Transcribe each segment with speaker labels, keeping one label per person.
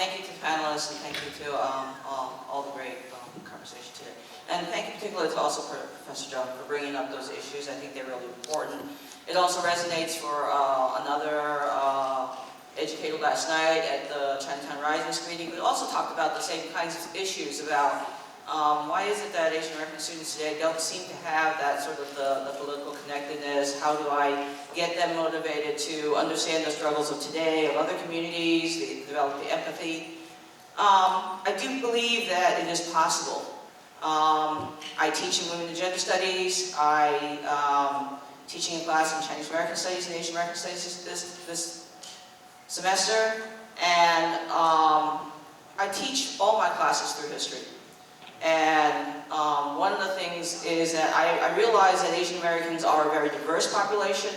Speaker 1: thank you to the panelists, and thank you to all the great conversation today. And thank you particularly to also Professor Jeung for bringing up those issues. I think they're really important. It also resonates for another educator last night at the Chinatown Rising meeting. We also talked about the same kinds of issues about why is it that Asian American students today don't seem to have that sort of the political connectedness? How do I get them motivated to understand the struggles of today, of other communities, develop the empathy? I do believe that it is possible. I teach in Women and Gender Studies. I teaching a class in Chinese American Studies and Asian American Studies this semester, and I teach all my classes through history. And one of the things is that I realize that Asian Americans are a very diverse population,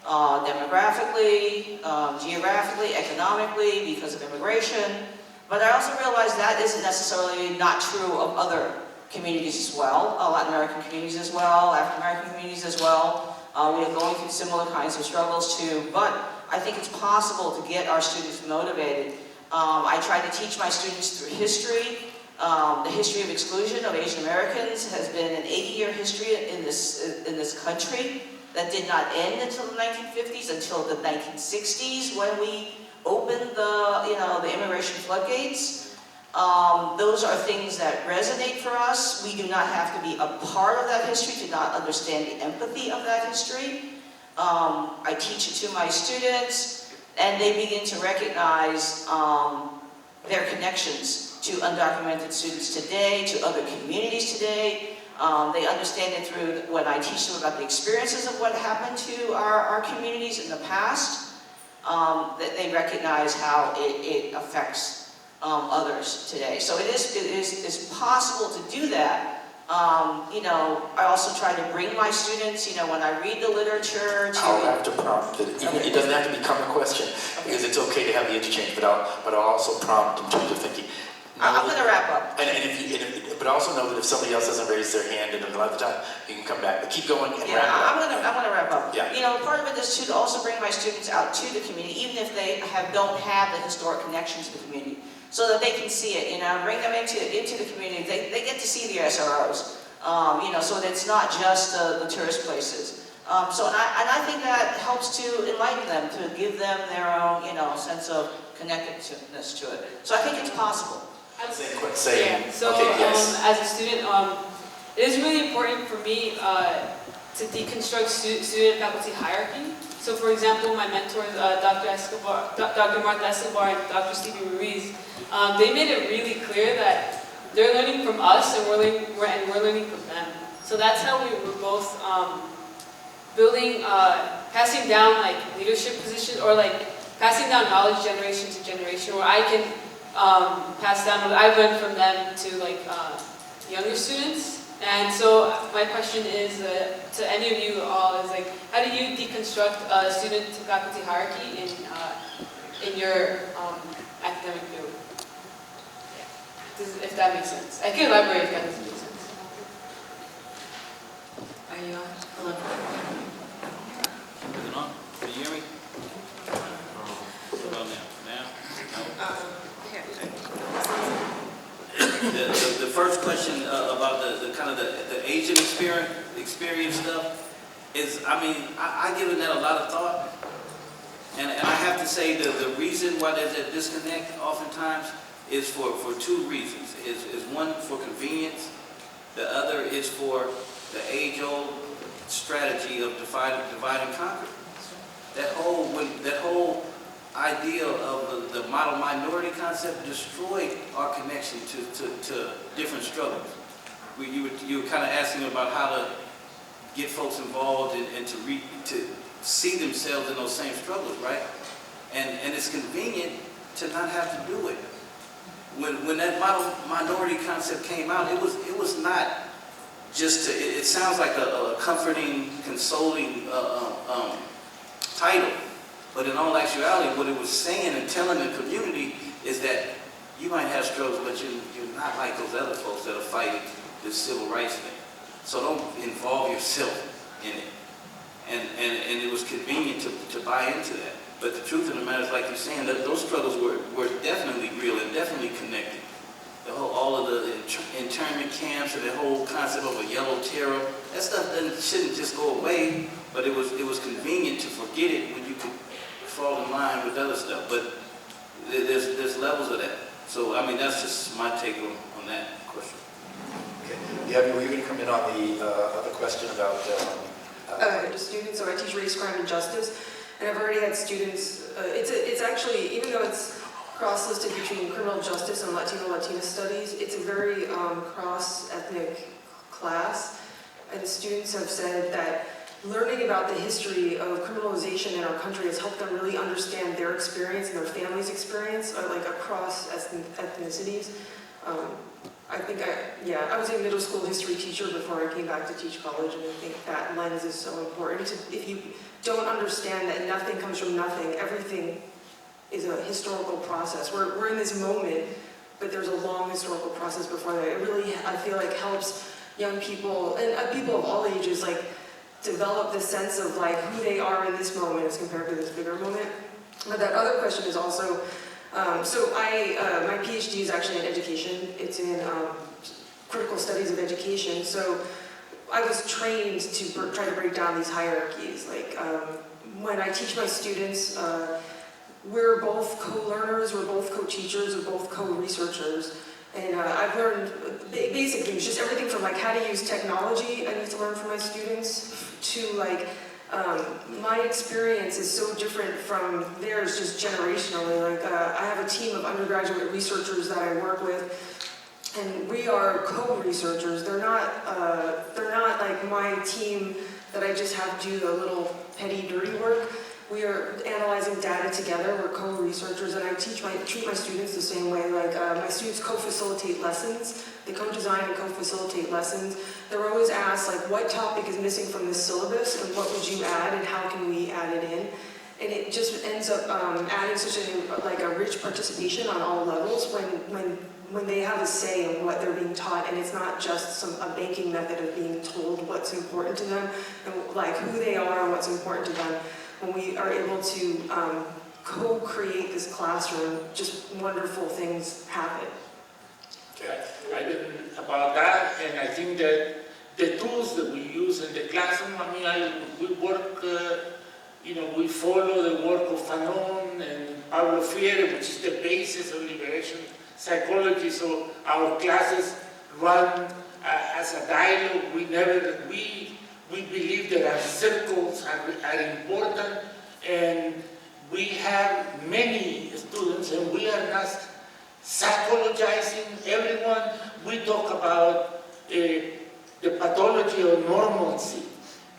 Speaker 1: demographically, geographically, economically, because of immigration. But I also realize that isn't necessarily not true of other communities as well, Latin American communities as well, African American communities as well. We are going through similar kinds of struggles too, but I think it's possible to get our students motivated. I try to teach my students through history. The history of exclusion of Asian Americans has been an 80-year history in this country that did not end until the 1950s, until the 1960s when we opened the immigration floodgates. Those are things that resonate for us. We do not have to be a part of that history to not understand the empathy of that history. I teach it to my students, and they begin to recognize their connections to undocumented students today, to other communities today. They understand it through when I teach them about the experiences of what happened to our communities in the past, that they recognize how it affects others today. So it is possible to do that. I also try to bring my students, when I read the literature to...
Speaker 2: I'll have to prompt it. It doesn't have to become a question, because it's okay to have the interchange, but I'll also prompt in terms of thinking.
Speaker 1: I'm going to wrap up.
Speaker 2: But also know that if somebody else doesn't raise their hand in another time, you can come back. But keep going and wrap up.
Speaker 1: I'm going to wrap up.
Speaker 2: Yeah.
Speaker 1: Part of it is to also bring my students out to the community, even if they don't have the historic connection to the community, so that they can see it. Bring them into the community. They get to see the SROs. So that it's not just the tourist places. And I think that helps to enlighten them, to give them their own, sense of connectedness to it. So I think it's possible.
Speaker 3: As a student, it is really important for me to deconstruct student faculty hierarchy. So for example, my mentors, Dr. Martha Escobar and Dr. Stevie Ruiz, they made it really clear that they're learning from us and we're learning from them. So that's how we were both building, passing down leadership positions, or passing down knowledge generation to generation, where I can pass down what I've learned from them to younger students. And so my question is to any of you all is how do you deconstruct student to faculty hierarchy in your academic field? Yeah. If that makes sense. I can elaborate if that doesn't make sense. Are you on? Hello.
Speaker 4: Is it on? Can you hear me? What about now? The first question about the kind of the Asian experience stuff is, I given that a lot of thought, and I have to say the reason why there's a disconnect oftentimes is for two reasons. Is one for convenience, the other is for the age-old strategy of divide and conquer. That whole idea of the model minority concept destroyed our connection to different struggles. You were kind of asking about how to get folks involved and to see themselves in those same struggles, right? And it's convenient to not have to do it. When that model minority concept came out, it was not just it sounds like a comforting, consoling title. But in all actuality, what it was saying and telling the community is that you might have struggles, but you're not like those other folks that are fighting this civil rights thing. So don't involve yourself in it. And it was convenient to buy into that. But the truth of the matter is, like you're saying, that those struggles were definitely real and definitely connected. All of the internment camps and the whole concept of a yellow terror, that stuff shouldn't just go away, but it was convenient to forget it when you could fall in line with other stuff. But there's levels of that. So, I mean, that's just my take on that question.
Speaker 2: Okay. Yeah, were you going to come in on the other question about
Speaker 5: students? So I teach race, crime, and justice, and I've already had students. It's actually, even though it's cross-listed between criminal justice and Latina studies, it's a very cross-ethnic class, and students have said that learning about the history of criminalization in our country has helped them really understand their experience and their family's experience, like across ethnicities. I was a middle school history teacher before I came back to teach college, and I think that lens is so important. If you don't understand that nothing comes from nothing, everything is a historical process. We're in this moment, but there's a long historical process before that. It really, I feel like, helps young people, and people of all ages, like, develop the sense of, like, who they are in this moment as compared to this bigger moment. But that other question is also, my PhD is actually in education. It's in critical studies of education. So I was trained to try to break down these hierarchies. Like, when I teach my students, we're both co-learners, we're both co-teachers, we're both co-researchers. And I've learned, basically, it's just everything from, like, how to use technology I need to learn from my students, to, like, my experience is so different from theirs just generationally. Like, I have a team of undergraduate researchers that I work with, and we are co-researchers. They're not like my team that I just have to do a little petty dirty work. We are analyzing data together. We're co-researchers, and I treat my students the same way. Like, my students co-facilitate lessons. They co-design and co-facilitate lessons. They're always asked, like, what topic is missing from this syllabus, and what would you add, and how can we add it in? And it just ends up adding such a rich participation on all levels when they have a say in what they're being taught, and it's not just a banking method of being told what's important to them, and, like, who they are and what's important to them. When we are able to co-create this classroom, just wonderful things happen.
Speaker 6: Okay. I didn't about that, and I think that the tools that we use in the classroom, I mean, we work, we follow the work of Fanon and Pablo Freire, which is the basis of liberation psychology. So our classes run as a dialogue. We believe that our circles are important, and we have many students, and we are not psychologizing everyone. We talk about the pathology of normalcy,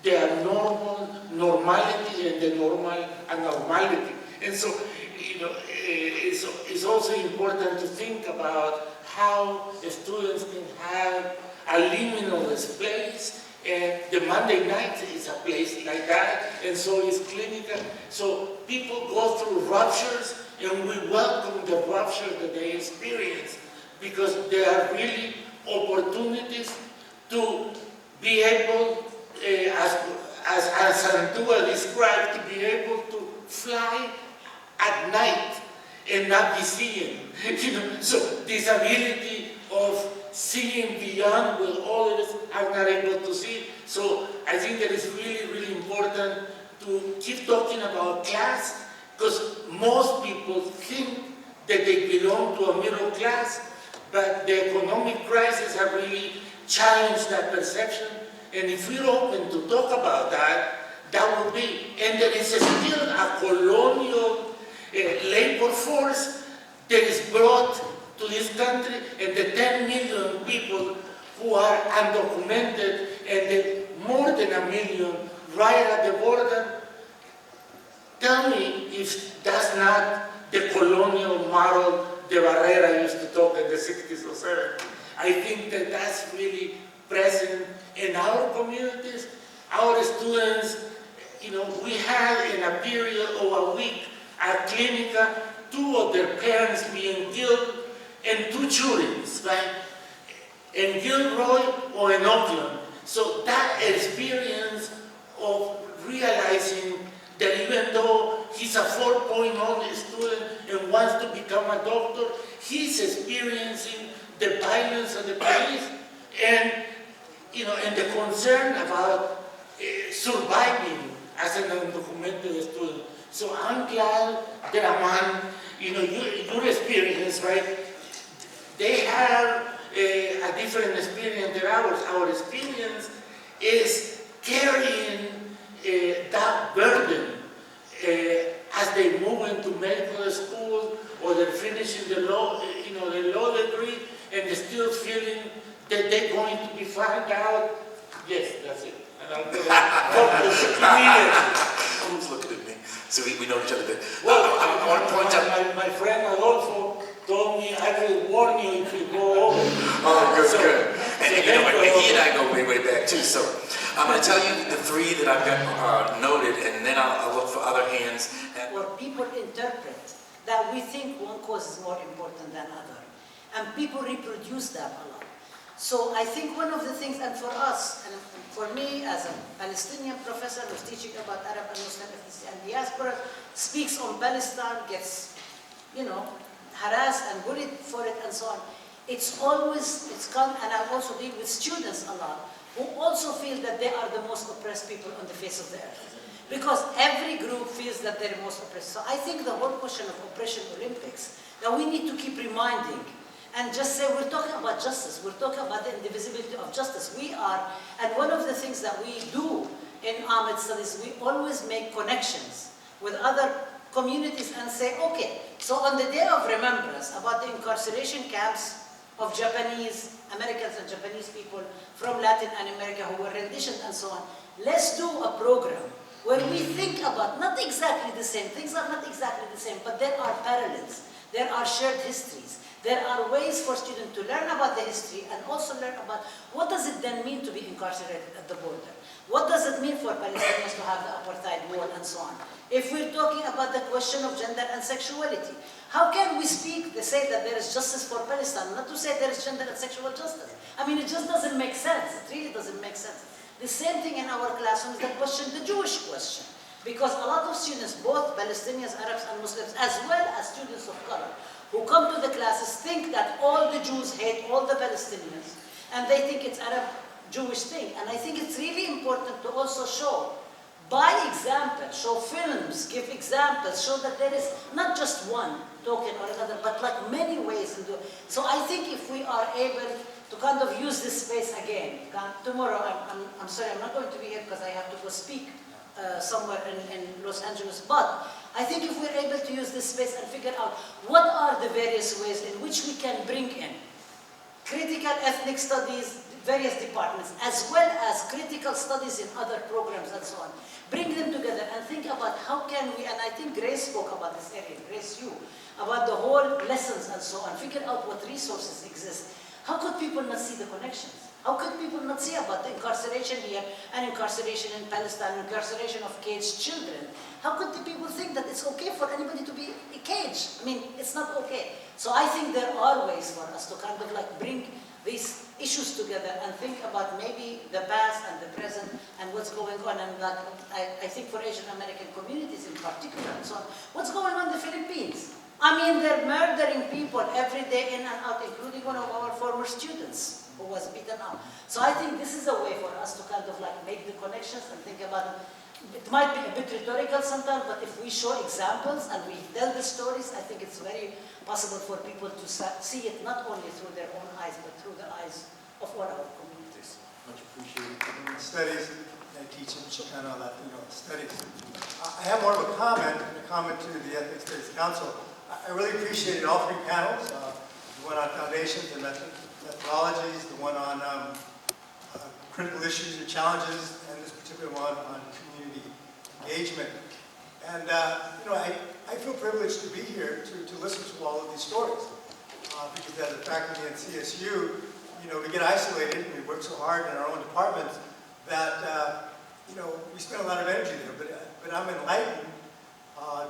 Speaker 6: the abnormal, normality, and the normal abnormality. And so, it's also important to think about how the students can have a liminal space. And the Monday night is a place like that, and so is Clinica. So people go through ruptures, and we welcome the rupture that they experience, because there are really opportunities to be able, as Santua described, to be able to fly at night and not be seen. So this ability of seeing beyond what others are not able to see. So I think that it's really, really important to keep talking about class, because most people think that they belong to a middle class, but the economic crisis have really challenged that perception. And if we're open to talk about that, that would be, and there is still a colonial labor force that is brought to this country, and the 10 million people who are undocumented, and the more than 1 million right at the border. Tell me if that's not the colonial model de Barrera used to talk in the 60s or 70s. I think that that's really present in our communities. Our students, we had in a period of a week at Clinica, 2 of their parents being killed, and 2 shootings, right? In Gilroy or in Oakland. So that experience of realizing that even though he's a 4.0 student and wants to become a doctor. He's experiencing the violence of the police and, and the concern about surviving as an undocumented student. So I'm glad that among, your experience, right? They have a different experience than ours. Our experience is carrying that burden as they move into medical school or they're finishing the law, the law degree, and they're still feeling that they're going to be found out. Yes, that's it. And I'm going to
Speaker 2: Who's looking at me? So we know each other.
Speaker 6: well,
Speaker 2: I want to point out.
Speaker 6: my friend Adolfo told me I will warn you if you go over.
Speaker 2: Oh, good, good. And he and I go way, way back too. So I'm going to tell you the three that I've got noted, and then I'll look for other hands.
Speaker 7: Where people interpret that we think one cause is more important than other. And people reproduce that a lot. So I think one of the things, and for us, and for me as a Palestinian professor who's teaching about Arab and Muslim ethnicity and diaspora, speaks on Palestine, gets, harassed and bullied for it and so on. It's come, and I also deal with students a lot, who also feel that they are the most oppressed people on the face of the earth. Because every group feels that they're most oppressed. So I think the whole question of Oppression Olympics, that we need to keep reminding, and just say we're talking about justice, we're talking about the indivisibility of justice. We are, and one of the things that we do in AMED studies, we always make connections with other communities and say, okay, so on the day of remembrance about the incarceration camps of Japanese, Americans and Japanese people from Latin America who were renditioned and so on, let's do a program where we think about not exactly the same, things are not exactly the same, but there are parallels, there are shared histories, there are ways for students to learn about the history and also learn about what does it then mean to be incarcerated at the border? What does it mean for Palestinians to have the apartheid wall and so on? If we're talking about the question of gender and sexuality, how can we speak to say that there is justice for Palestine, not to say there is gender and sexual justice? I mean, it just doesn't make sense. It really doesn't make sense. The same thing in our classrooms that question the Jewish question. Because a lot of students, both Palestinians, Arabs, and Muslims, as well as students of color, who come to the classes think that all the Jews hate all the Palestinians, and they think it's Arab-Jewish thing. And I think it's really important to also show, by example, show films, give examples, show that there is not just one token or another, but like many ways. So I think if we are able to kind of use this space again, tomorrow, I'm sorry, I'm not going to be here because I have to go speak somewhere in Los Angeles, but I think if we're able to use this space and figure out what are the various ways in which we can bring in critical ethnic studies, various departments, as well as critical studies in other programs and so on, bring them together and think about how can we, and I think Grace spoke about this area, Grace, you, about the whole lessons and so on, figure out what resources exist. How could people not see the connections? How could people not see about the incarceration here and incarceration in Palestine, incarceration of caged children? How could the people think that it's okay for anybody to be caged? I mean, it's not okay. So I think there are ways for us to kind of like bring these issues together and think about maybe the past and the present and what's going on. And that I think for Asian American communities in particular and so on, what's going on in the Philippines? I mean, they're murdering people every day in and out, including one of our former students who was beaten up. So I think this is a way for us to kind of like make the connections and think about it. It might be a bit rhetorical sometimes, but if we show examples and we tell the stories, I think it's very possible for people to see it not only through their own eyes, but through the eyes of all our communities.
Speaker 8: Much appreciated. Studies, I teach in Chicana, Latino studies. I have more of a comment to the Ethnic Studies Council. I really appreciated all three panels, the one on foundations and methodologies, the one on critical issues or challenges, and this particular one on community engagement. And I feel privileged to be here to listen to all of these stories. Because as a faculty at CSU, we get isolated and we work so hard in our own departments that we spend a lot of energy there. But I'm enlightened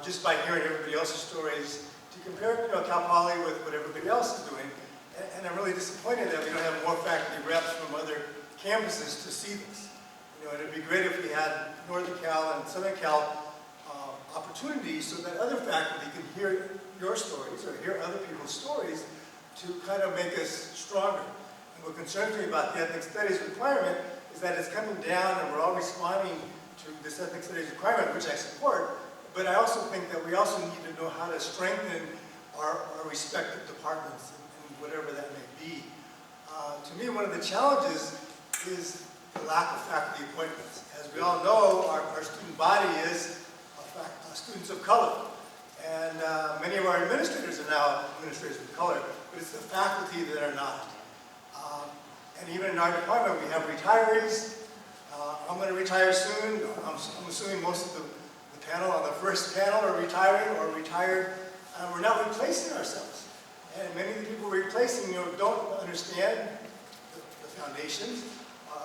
Speaker 8: just by hearing everybody else's stories to compare Cal Poly with what everybody else is doing. And I'm really disappointed that we don't have more faculty reps from other campuses to see this. It'd be great if we had Northern Cal and Southern Cal opportunities so that other faculty can hear your stories or hear other people's stories to kind of make us stronger. And what concerns me about the ethnic studies requirement is that it's coming down and we're all responding to this ethnic studies requirement, which I support, but I also think that we also need to know how to strengthen our respective departments and whatever that may be. To me, one of the challenges is the lack of faculty appointments. As we all know, our student body is students of color. And many of our administrators are now administrators of color, but it's the faculty that are not. And even in our department, we have retirees. I'm going to retire soon. I'm assuming most of the panel on the first panel are retiring or retired. We're not replacing ourselves. And many of the people we're replacing, don't understand the foundations,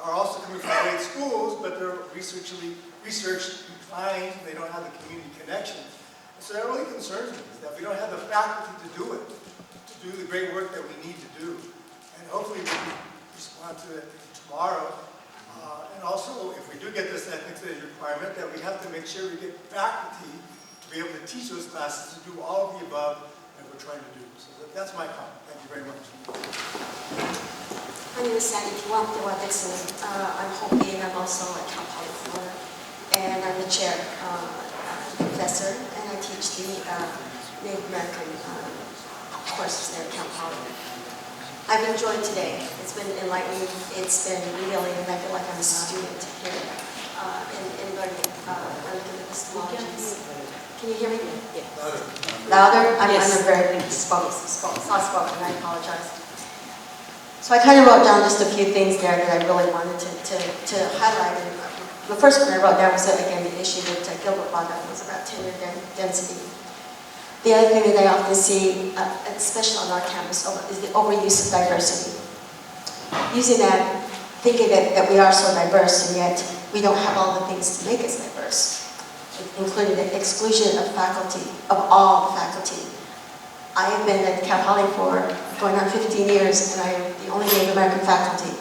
Speaker 8: are also coming from great schools, but they're research inclined, they don't have the community connections. And so that really concerns me, is that we don't have the faculty to do it, to do the great work that we need to do. And hopefully we can respond to it tomorrow. And also, if we do get this ethnic studies requirement, that we have to make sure we get faculty to be able to teach those classes to do all of the above that we're trying to do. So that's my comment. Thank you very much.
Speaker 9: My name is Sandy. If you want, they were excellent. I'm Hopi, and I'm also at Cal Poly Florida. And I'm the chair professor, and I teach the Native American courses there at Cal Poly. I've enjoyed today. It's been enlightening. It's been revealing, and I feel like I'm a student here in learning relative epistemologies. Can you hear me? Yeah. Louder? I'm a very soft-spoken, and I apologize. So I kind of wrote down just a few things there that I really wanted to highlight. And the first one I wrote down was, again, the issue that Gilbert brought up was about tenure density. The other thing that I often see, especially on our campus, is the overuse of diversity. Using that, thinking that we are so diverse, and yet we don't have all the things to make us diverse, including the exclusion of faculty, of all faculty. I have been at Cal Poly for going on 15 years, and I am the only Native American faculty.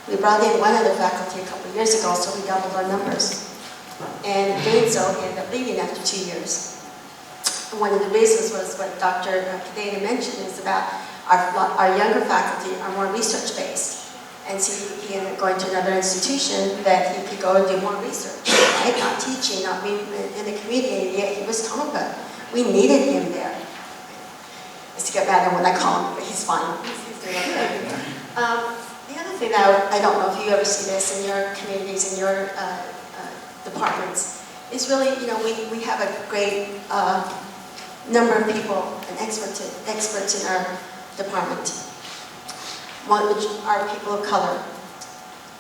Speaker 9: We brought in one other faculty a couple of years ago, so we doubled our numbers. And doing so, he ended up leaving after 2 years. And one of the reasons was what Dr. Kenneth mentioned, is about our younger faculty are more research-based. And so he ended up going to another institution that he could go and do more research, right? Not teaching, not being in the community, and yet he was Tonga. We needed him there. It's to get mad at when I call him, but he's fine. He's doing okay. The other thing that I don't know if you ever see this in your communities, in your departments, is really, we have a great number of people and experts in our department, which are people of color,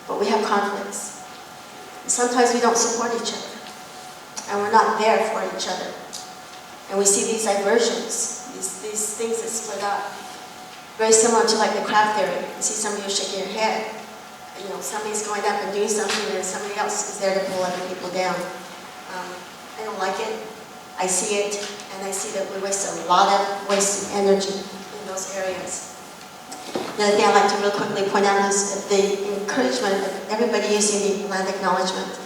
Speaker 9: but we have conflicts. And sometimes we don't support each other, and we're not there for each other. And we see these diversions, these things that split up. Very similar to like the crab theory. You see somebody who's shaking your head. Somebody's going up and doing something, and somebody else is there to pull other people down. I don't like it. I see it, and I see that we waste a lot of wasted energy in those areas. The other thing I'd like to real quickly point out is the encouragement of everybody using the land acknowledgement.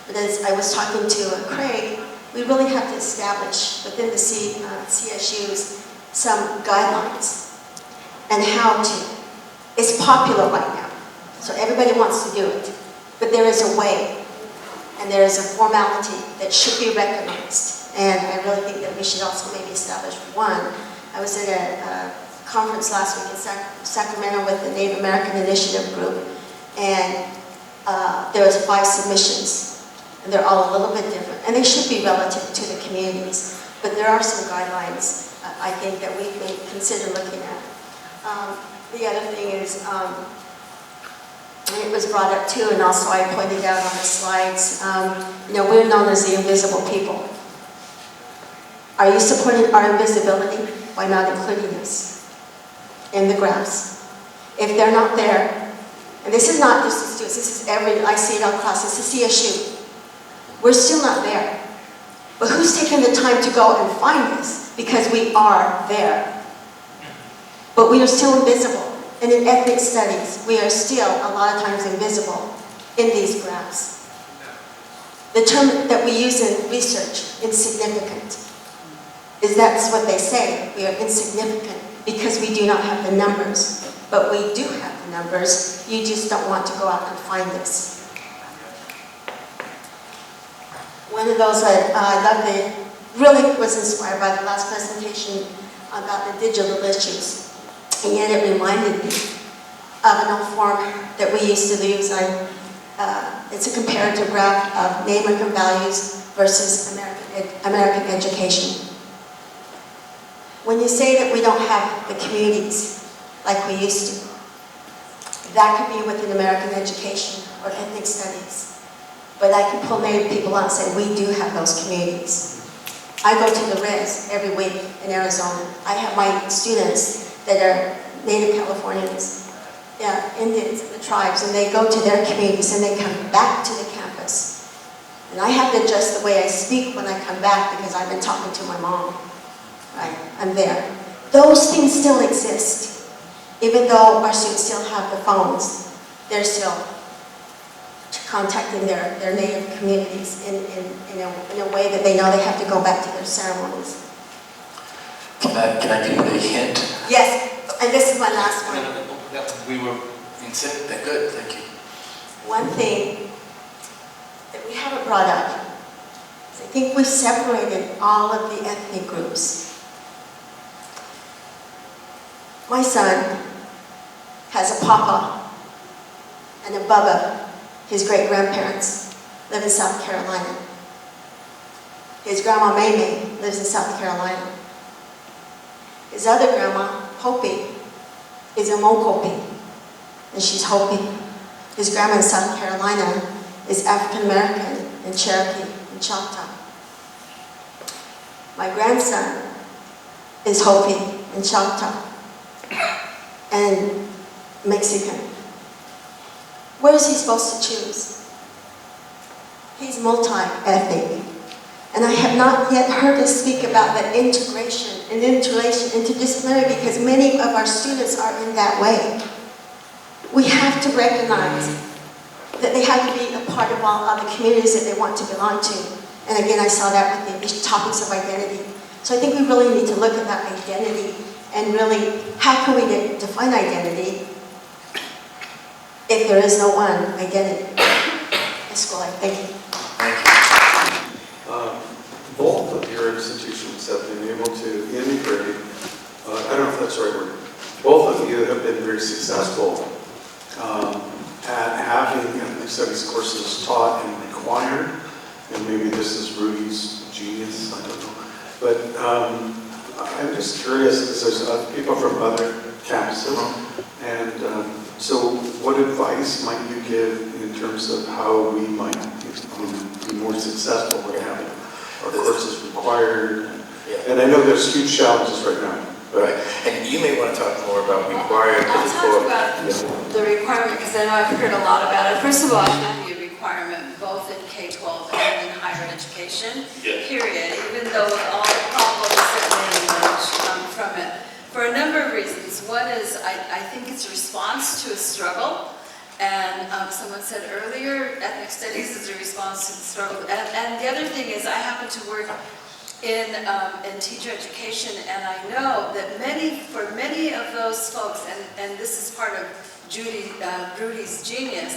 Speaker 9: But as I was talking to Craig, we really have to establish within the CSUs some guidelines and how to. It's popular right now, so everybody wants to do it. But there is a way, and there is a formality that should be recognized. And I really think that we should also maybe establish one. I was at a conference last week in Sacramento with the Native American Initiative group, and there was 5 submissions, and they're all a little bit different. And they should be relative to the communities, but there are some guidelines I think that we may consider looking at. The other thing is, and it was brought up too, and also I pointed out on the slides, we're known as the invisible people. Are you supporting our invisibility by not including us in the graphs? If they're not there, and this is not just the students, this is I see it on class, it's the CSU. We're still not there. But who's taking the time to go and find us? Because we are there. But we are still invisible. And in ethnic studies, we are still a lot of times invisible in these graphs. The term that we use in research, insignificant, is that's what they say. We are insignificant because we do not have the numbers. But we do have the numbers. You just don't want to go out and find this. One of those I loved, really was inspired by the last presentation about the digital issues. And yet it reminded me of an old form that we used to use. It's a comparative graph of Native American values versus American education. When you say that we don't have the communities like we used to, that could be within American education or ethnic studies. But I can pull Native people out and say, we do have those communities. I go to the res every week in Arizona. I have my students that are Native Californians, Indians, the tribes, and they go to their communities and they come back to the campus. And I have to adjust the way I speak when I come back because I've been talking to my mom. Right? I'm there. Those things still exist. Even though our students still have the phones, they're still contacting their Native communities in a way that they know they have to go back to their ceremonies.
Speaker 2: Can I give you a hint?
Speaker 9: Yes, and this is my last one.
Speaker 2: We were in sync. Good, thank you.
Speaker 9: One thing that we haven't brought up is I think we've separated all of the ethnic groups. My son has a papa and a bubba. His great-grandparents live in South Carolina. His grandma Mamie lives in South Carolina. His other grandma, Hopi, is a Mokopi, and she's Hopi. His grandma in South Carolina is African-American and Cherokee and Choctaw. My grandson is Hopi and Choctaw and Mexican. Where is he supposed to choose? He's multi-ethnic. And I have not yet heard us speak about that integration and interdisciplinary because many of our students are in that way. We have to recognize that they have to be a part of all other communities that they want to belong to. And again, I saw that with the topics of identity. So I think we really need to look at that identity and really, how can we define identity if there is no one identity? Escalate. Thank you.
Speaker 2: Thank you.
Speaker 10: Both of your institutions have been able to integrate, I don't know if that's the right word, both of you have been very successful at having ethnic studies courses taught and required, and maybe this is Rudy's genius, I don't know. But I'm just curious, because there's people from other campuses, and so what advice might you give in terms of how we might be more successful with having our courses required? And I know there's huge challenges right now.
Speaker 2: Right, and you may want to talk more about required.
Speaker 11: I'll talk about the requirement because I know I've heard a lot about it. First of all, it should be a requirement both in K-12 and in higher education, period, even though all the problems that may emerge from it. For a number of reasons. One is I think it's a response to a struggle. And someone said earlier, ethnic studies is a response to the struggle. And the other thing is I happen to work in teacher education, and I know that for many of those folks, and this is part of Rudy's genius,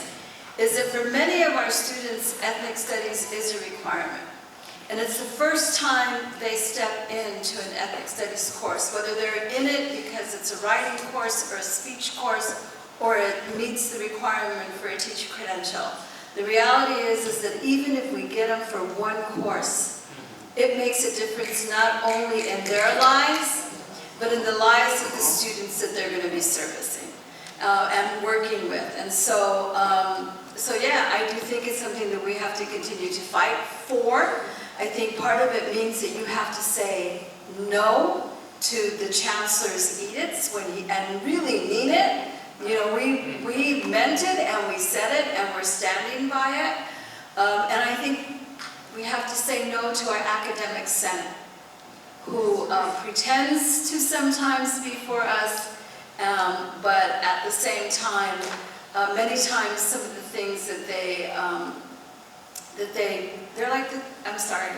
Speaker 11: is that for many of our students, ethnic studies is a requirement. And it's the first time they step into an ethnic studies course, whether they're in it because it's a writing course or a speech course, or it meets the requirement for a teacher credential. The reality is that even if we get them for one course, it makes a difference not only in their lives, but in the lives of the students that they're going to be servicing and working with. And so, yeah, I do think it's something that we have to continue to fight for. I think part of it means that you have to say no to the chancellor's edicts and really mean it. You know, we meant it and we said it and we're standing by it. And I think we have to say no to our academic senate, who pretends to sometimes be for us, but at the same time, many times some of the things that they that they're like the, I'm sorry,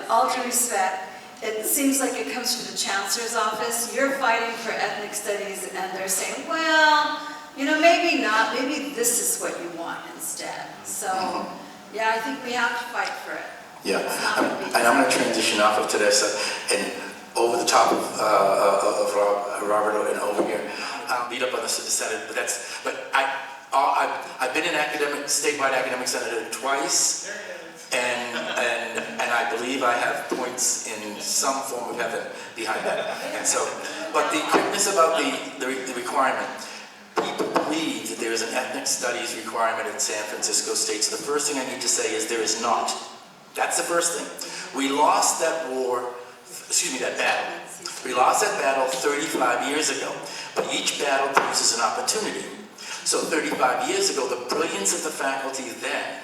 Speaker 11: all due respect, it seems like it comes from the chancellor's office. You're fighting for ethnic studies and they're saying, well, you know, maybe not, maybe this is what you want instead. So, yeah, I think we have to fight for it.
Speaker 2: Yeah, and I'm going to transition off of Theresa and over the top of Robert and over here. I'll beat up on the Senate, but I've been an statewide academic senator twice, and I believe I have points in some form of heaven behind that. And so, but the quickness about the requirement, people believe that there is an ethnic studies requirement in San Francisco State. So the first thing I need to say is there is not. That's the first thing. We lost that war, that battle. We lost that battle 35 years ago, but each battle poses an opportunity. So 35 years ago, the brilliance of the faculty then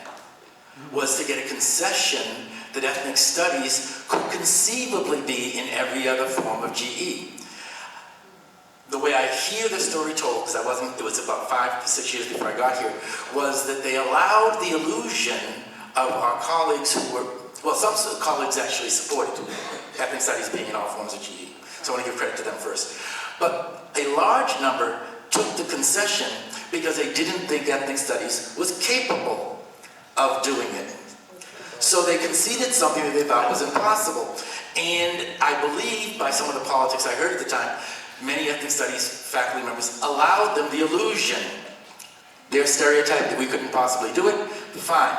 Speaker 2: was to get a concession that ethnic studies could conceivably be in every other form of GE. The way I hear the story told, because it was about 5 to 6 years before I got here, was that they allowed the illusion of our colleagues who were, well, some colleagues actually supported ethnic studies being in all forms of GE. So I want to give credit to them first. But a large number took the concession because they didn't think ethnic studies was capable of doing it. So they conceded something that they thought was impossible. And I believe, by some of the politics I heard at the time, many ethnic studies faculty members allowed them the illusion, their stereotype that we couldn't possibly do it. Fine,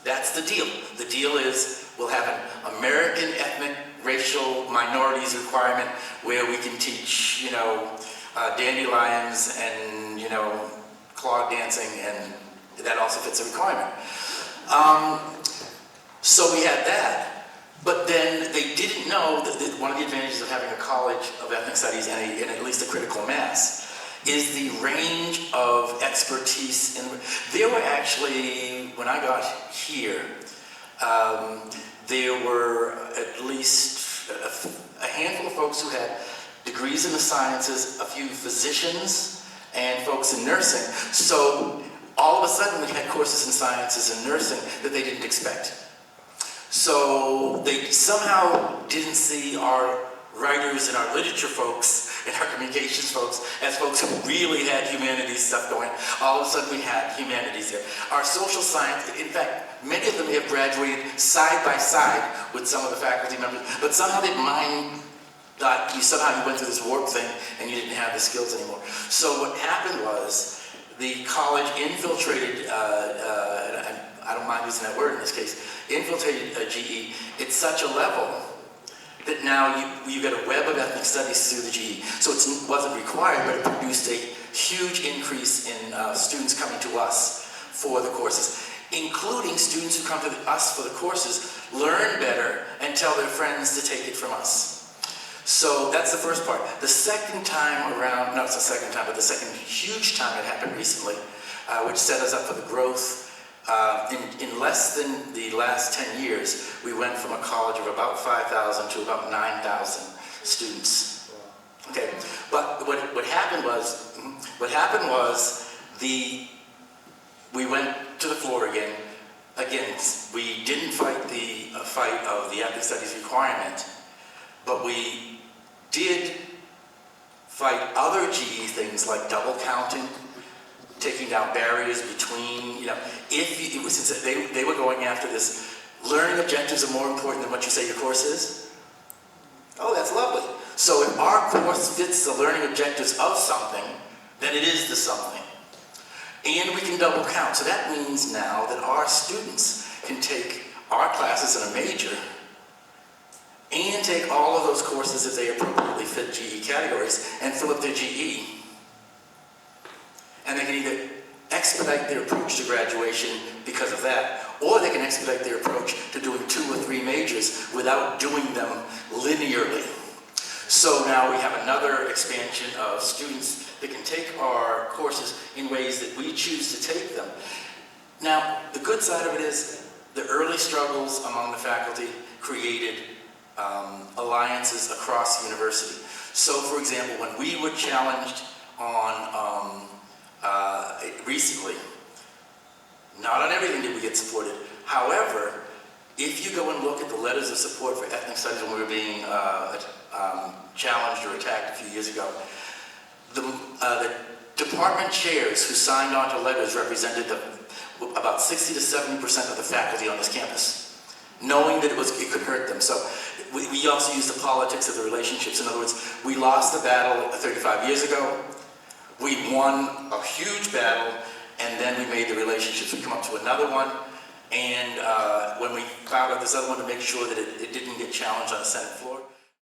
Speaker 2: that's the deal. The deal is we'll have an American ethnic racial minorities requirement where we can teach, dandelions and, clog dancing, and that also fits the requirement. So we had that, but then they didn't know that one of the advantages of having a college of ethnic studies and at least a critical mass is the range of expertise. There were actually, when I got here, there were at least a handful of folks who had degrees in the sciences, a few physicians, and folks in nursing. So all of a sudden we had courses in sciences and nursing that they didn't expect. So they somehow didn't see our writers and our literature folks and our communications folks as folks who really had humanities stuff going. All of a sudden we had humanities there. Our social science, in fact, many of them have graduated side by side with some of the faculty members, but somehow their mind thought somehow you went through this warp thing and you didn't have the skills anymore. So what happened was the college infiltrated, and I don't mind using that word in this case, infiltrated GE at such a level that now you get a web of ethnic studies through the GE. So it wasn't required, but it produced a huge increase in students coming to us for the courses, including students who come to us for the courses, learn better, and tell their friends to take it from us. So that's the first part. The second time around, no, it's the second time, but the second huge time it happened recently, which set us up for the growth. In less than the last 10 years, we went from a college of about 5,000 to about 9,000 students. Okay, but what happened was we went to the floor again. Again, we didn't fight the fight of the ethnic studies requirement, but we did fight other GE things like double counting, taking down barriers between, since they were going after this, learning objectives are more important than what you say your course is. Oh, that's lovely. So if our course fits the learning objectives of something, then it is the something. And we can double count. So that means now that our students can take our classes in a major and take all of those courses if they appropriately fit GE categories and fill up their GE. And they can either expedite their approach to graduation because of that, or they can expedite their approach to doing 2 or 3 majors without doing them linearly. So now we have another expansion of students that can take our courses in ways that we choose to take them. Now, the good side of it is the early struggles among the faculty created alliances across the university. So, for example, when we were challenged on recently, Not on everything did we get supported. However, if you go and look at the letters of support for ethnic studies when we were being challenged or attacked a few years ago, the department chairs who signed on to letters represented about 60 to 70% of the faculty on this campus, knowing that it could hurt them. So we also use the politics of the relationships. In other words, we lost the battle 35 years ago. We won a huge battle, and then we made the relationships. We come up to another one, and when we found out this other one, to make sure that it didn't get challenged on the Senate floor.